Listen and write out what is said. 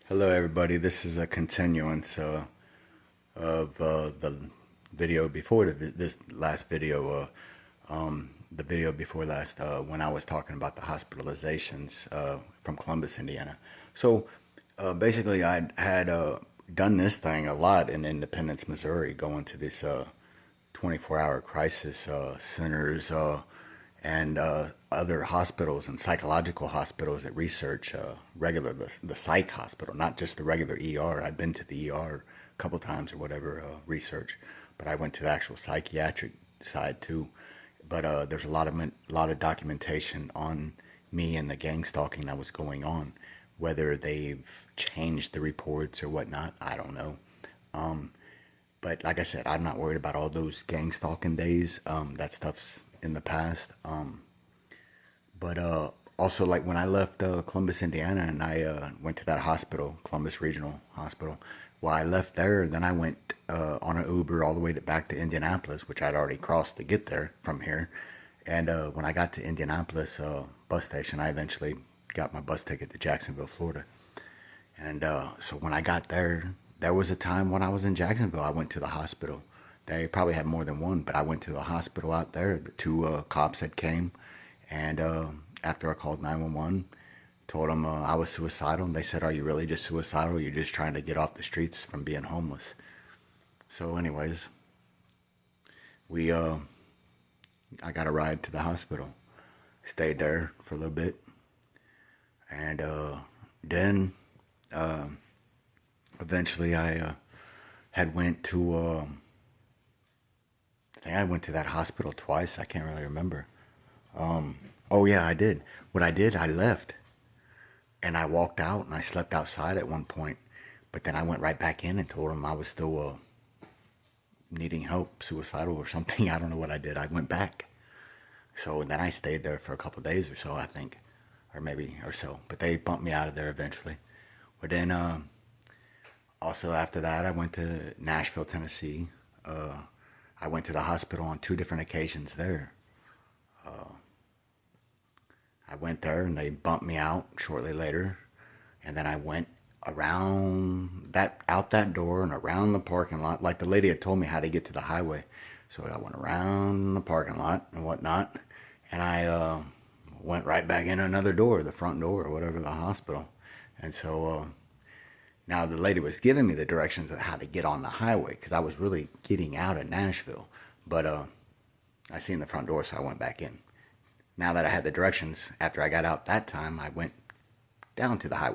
Hello, everybody. This is a continuance of the video before this last video, the video before last, when I was talking about the hospitalizations from Columbus, Indiana. So basically, I had done this thing a lot in Independence, Missouri, going to this 24-hour crisis centers and other hospitals and psychological hospitals that research the psych hospital, not just the regular ER. I'd been to the ER a couple times or whatever research, but I went to the actual psychiatric side too. But there's a lot of documentation on me and the gang stalking that was going on. Whether they've changed the reports or whatnot, I don't know. But like I said, I'm not worried about all those gang stalking days. That stuff's in the past. But also, like when I left Columbus, Indiana, and I went to that hospital, Columbus Regional Hospital. Well, I left there, then I went on an Uber all the way back to Indianapolis, which I'd already crossed to get there from here. And when I got to Indianapolis bus station, I eventually got my bus ticket to Jacksonville, Florida. And so when I got there, there was a time when I was in Jacksonville, I went to the hospital. They probably had more than one, but I went to a hospital out there. The two cops had came, and after I called 911, told them I was suicidal, and they said, "Are you really just suicidal? You're just trying to get off the streets from being homeless." So, anyways, we I got a ride to the hospital, stayed there for a little bit, and then uh, eventually I had went to. I think I went to that hospital twice. I can't really remember. Oh yeah, I did. What I did, I left and I walked out and I slept outside at one point, but then I went right back in and told them I was still needing help, suicidal or something. I don't know what I did. I went back. So then I stayed there for a couple of days or so, I think, or maybe or so. But they bumped me out of there eventually. But then also after that, I went to Nashville, Tennessee. Uh, I went to the hospital on two different occasions there. I went there and they bumped me out shortly later. And then I went around that, out that door and around the parking lot. Like the lady had told me how to get to the highway. So I went around the parking lot and whatnot. And I went right back in another door, the front door or whatever, the hospital. And so now the lady was giving me the directions of how to get on the highway because I was really getting out of Nashville. But I seen the front door, so I went back in. Now that I had the directions, after I got out that time, I went down to the highway.